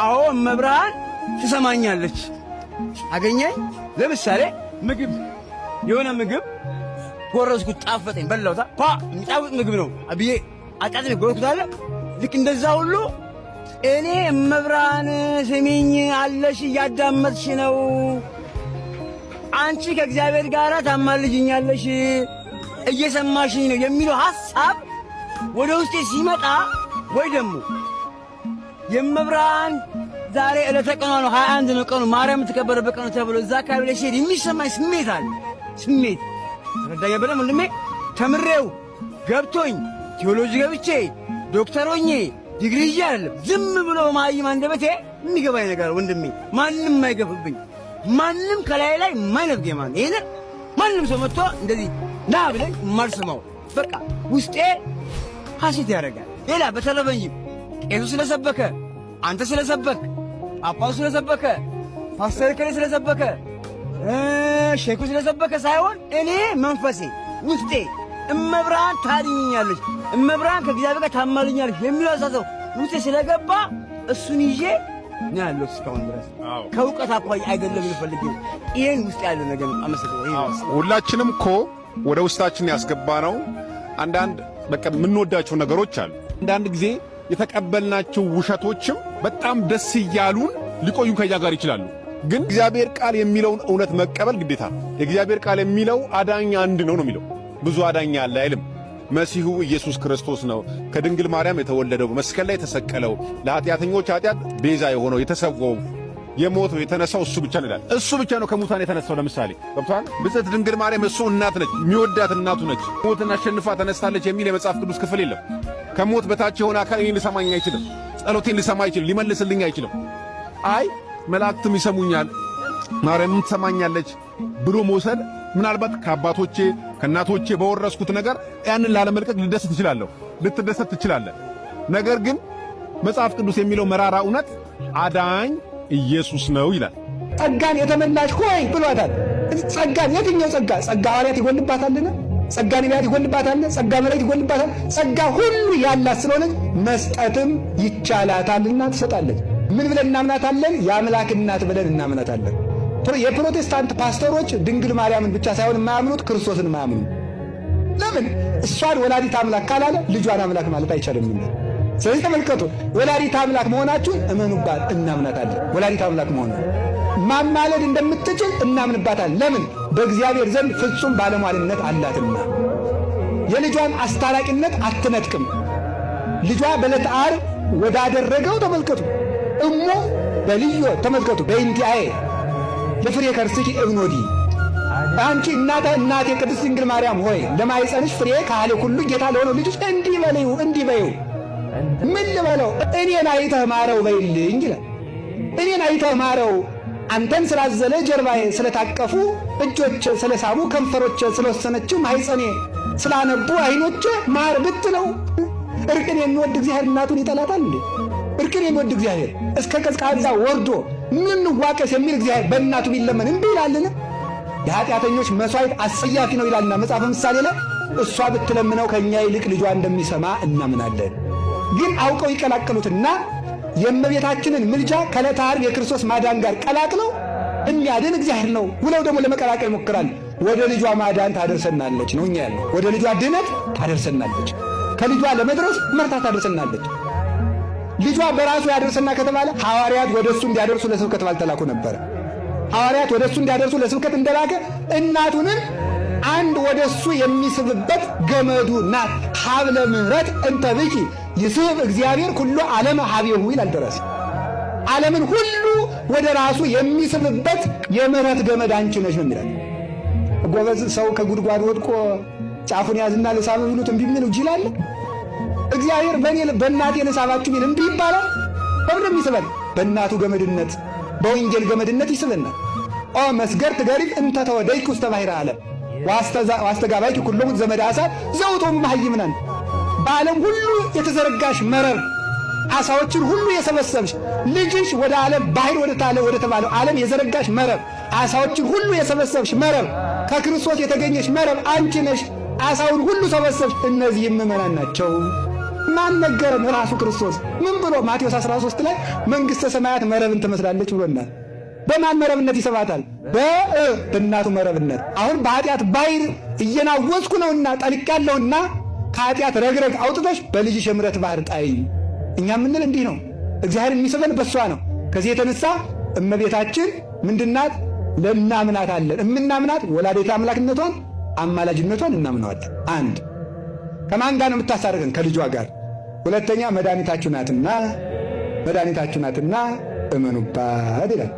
አዎ መብራን ትሰማኛለች። አገኘኝ ለምሳሌ ምግብ የሆነ ምግብ ጎረስኩት፣ ጣፈጠኝ፣ በላውታ የሚጣፍጥ ምግብ ነው አብዬ አጣጥሜ ጎረስኩት አለ። ልክ እንደዛ ሁሉ እኔ መብራን ስሚኝ አለሽ፣ እያዳመጥሽ ነው፣ አንቺ ከእግዚአብሔር ጋር ታማልጅኛለሽ፣ እየሰማሽኝ ነው የሚለው ሐሳብ ወደ ውስጤ ሲመጣ ወይ ደግሞ የመብራን ዛሬ ዕለተ ቀኗ ነው 21 ነው ቀኑ ማርያም የምትከበረበት ቀኑ ተብሎ እዛ አካባቢ ላይ ሲሄድ የሚሰማኝ ስሜት አለ። ስሜት ተረዳኛ በደም ወንድሜ ተምሬው ገብቶኝ ቴዎሎጂ ገብቼ ዶክተር ሆኜ ዲግሪ ይዤ አይደለም ዝም ብሎ ማይም አንደበቴ የሚገባኝ ነገር ወንድሜ፣ ማንም አይገፍብኝ፣ ማንም ከላይ ላይ ማይነፍገኝ ማለት ይሄን ማንም ሰው መጥቶ እንደዚህ ና ብለኝ ማልሰማው በቃ ውስጤ ሐሴት ያደርጋል። ሌላ በተረፈ እንጂ ቄሱ ስለሰበከ አንተ ስለሰበክ ጳጳሱ ስለሰበከ ፓስተር ከሌ ስለሰበከ ሼኩ ስለሰበከ ሳይሆን እኔ መንፈሴ ውስጤ እመብርሃን ታድኝኛለች፣ እመብርሃን ከእግዚአብሔር ጋር ታማልኛለች የሚለው አሳሰብ ውስጤ ስለገባ እሱን ይዤ ነው ያለው እስካሁን ድረስ። ከእውቀት አኳያ አይደለም ልፈልገው ይሄን ውስጥ ያለው ነገር አመሰግናለሁ። ሁላችንም እኮ ወደ ውስጣችን ያስገባ ነው አንዳንድ በቃ የምንወዳቸው ነገሮች አሉ። አንዳንድ ጊዜ የተቀበልናቸው ውሸቶችም በጣም ደስ እያሉን ሊቆዩ ከኛ ጋር ይችላሉ። ግን እግዚአብሔር ቃል የሚለውን እውነት መቀበል ግዴታ። የእግዚአብሔር ቃል የሚለው አዳኝ አንድ ነው የሚለው። ብዙ አዳኝ አለ አይልም። መሲሁ ኢየሱስ ክርስቶስ ነው ከድንግል ማርያም የተወለደው፣ መስቀል ላይ የተሰቀለው፣ ለኃጢአተኞች ኃጢአት ቤዛ የሆነው፣ የተሰወው፣ የሞተው፣ የተነሳው እሱ ብቻ ነው ይላል። እሱ ብቻ ነው ከሙታን የተነሳው። ለምሳሌ ገብቷል። ብጽዕት ድንግል ማርያም እሱ እናት ነች፣ የሚወዳት እናቱ ነች። ሞትን አሸንፋ ተነስታለች የሚል የመጽሐፍ ቅዱስ ክፍል የለም። ከሞት በታች የሆነ አካል እኔን ሊሰማኝ አይችልም፣ ጸሎቴን ሊሰማ አይችልም፣ ሊመልስልኝ አይችልም። አይ መላእክትም ይሰሙኛል፣ ማርያምም ትሰማኛለች ብሎ መውሰድ ምናልባት ከአባቶቼ ከእናቶቼ በወረስኩት ነገር ያንን ላለመልቀቅ ልደሰት እችላለሁ፣ ልትደሰት ትችላለህ። ነገር ግን መጽሐፍ ቅዱስ የሚለው መራራ እውነት አዳኝ ኢየሱስ ነው ይላል። ጸጋን የተመላሽ ሆይ ብሏታል። ጸጋን የትኛው ጸጋ? ጸጋ ሐዋርያት ይጎልባታልና፣ ጸጋ ነቢያት ይጎልባታልና፣ ጸጋ መላእክት ይጎልባታል። ጸጋ ሁሉ ያላት ስለሆነች መስጠትም ይቻላታልና ትሰጣለች። ምን ብለን እናምናታለን? የአምላክ እናት ብለን እናምናታለን። የፕሮቴስታንት ፓስተሮች ድንግል ማርያምን ብቻ ሳይሆን የማያምኑት ክርስቶስን የማያምኑ ለምን? እሷን ወላዲት አምላክ ካላለ ልጇን አምላክ ማለት አይቻልም። ስለዚህ ተመልከቱ፣ ወላዲት አምላክ መሆናችሁን እመኑባት፣ እናምናታለን። ወላዲት አምላክ መሆኗ ማማለድ እንደምትችል እናምንባታል። ለምን? በእግዚአብሔር ዘንድ ፍጹም ባለሟልነት አላትና። የልጇን አስታራቂነት አትነጥቅም። ልጇ በዕለተ ዓርብ ወዳደረገው ተመልከቱ። እሞ በልዮ ተመልከቱ በእንቲአዬ ለፍሬ ከርስኪ እብኖዲ አንቺ እናቴ ቅድስት ድንግል ማርያም ሆይ ለማኅፀንሽ ፍሬ ካለ ሁሉ ጌታ ለሆነው ልጅሽ እንዲህ በይው እንዲህ በይው። ምን ልበለው? እኔን አይተህ ማረው በይልኝ ይላል። እኔን አይተህ ማረው። አንተን ስላዘለ ጀርባዬ ስለታቀፉ እጆች ስለሳሙ ከንፈሮች ስለወሰነችው ማኅፀኔ ስላነቡ ዓይኖች ማር ብትለው እርቅን የሚወድ እግዚአብሔር እናቱን ይጠላታል እንዴ? እርቅን የሚወድ እግዚአብሔር እስከ ቀዝቃዛ ወርዶ ምን ዋቀስ የሚል እግዚአብሔር በእናቱ ቢለመን እንዴ ይላልን? የኃጢአተኞች መሥዋዕት አስጸያፊ ነው ይላልና መጽሐፈ ምሳሌ ላይ። እሷ ብትለምነው ከእኛ ይልቅ ልጇ እንደሚሰማ እናምናለን። ግን አውቀው ይቀላቀሉትና የእመቤታችንን ምልጃ ከዕለተ ዓርብ የክርስቶስ ማዳን ጋር ቀላቅለው የሚያድን እግዚአብሔር ነው ብለው ደግሞ ለመቀላቀል ይሞክራል። ወደ ልጇ ማዳን ታደርሰናለች ነው እኛ ያለው። ወደ ልጇ ድነት ታደርሰናለች። ከልጇ ለመድረስ መርታ ታደርሰናለች። ልጇ በራሱ ያደርሰና ከተባለ ሐዋርያት ወደ እሱ እንዲያደርሱ ለስብከት ባልተላኩ ነበረ። ሐዋርያት ወደ እሱ እንዲያደርሱ ለስብከት እንደላከ እናቱንም አንድ ወደ እሱ የሚስብበት ገመዱ ናት። ሀብለ ምሕረት እንተ ብኪ ይስብ እግዚአብሔር ኩሉ ዓለም ሀቤሁ ይላል ደራሲ። ዓለምን ሁሉ ወደ ራሱ የሚስብበት የምሕረት ገመድ አንቺ ነሽ ነው የሚላል። ጎበዝ ሰው ከጉድጓድ ወድቆ ጫፉን ያዝና ልሳብ ብሉት እምቢ የሚል ጅል አለ? እግዚአብሔር በእናቴ ልሳባችሁ ቢል እምቢ ይባላል? በምንም ይስበን። በእናቱ ገመድነት በወንጌል ገመድነት ይስበናል። ኦ መስገርት ገሪፍ እንተ ተወደይኩ ውስተ ባሕረ ዓለም ዋስተጋባይኪ ኩሎሙ ዘመደ አሳት ዘውቶሙ መሃይምናን። በዓለም ሁሉ የተዘረጋሽ መረብ ዓሣዎችን ሁሉ የሰበሰብሽ ልጅሽ ወደ ዓለም ባሕር ወደ ተባለው ዓለም የዘረጋሽ መረብ ዓሣዎችን ሁሉ የሰበሰብሽ መረብ ከክርስቶስ የተገኘሽ መረብ አንቺ ነሽ። ዓሣውን ሁሉ ሰበሰብሽ። እነዚህ ምእመናን ናቸው። ማን ነገረን? ራሱ ክርስቶስ ምን ብሎ ማቴዎስ 13 ላይ መንግሥተ ሰማያት መረብን ትመስላለች ብሎናል። በማን መረብነት ይሰባታል? በእናቱ መረብነት። አሁን በኃጢአት ባይር እየናወጽኩ ነውና ጠልቄያለሁና ከኃጢአት ረግረግ አውጥተሽ በልጅሽ የምሕረት ባህር ጣይኝ። እኛ የምንል እንዲህ ነው። እግዚአብሔር የሚስበን በሷ ነው። ከዚህ የተነሳ እመቤታችን ምንድናት? ለእናምናት አለን። እምናምናት ወላዲተ አምላክነቷን አማላጅነቷን እናምነዋለን። አንድ ከማን ጋር ነው የምታሳርገን? ከልጇ ጋር። ሁለተኛ መድኃኒታችሁ ናትና እመኑባት ይላል።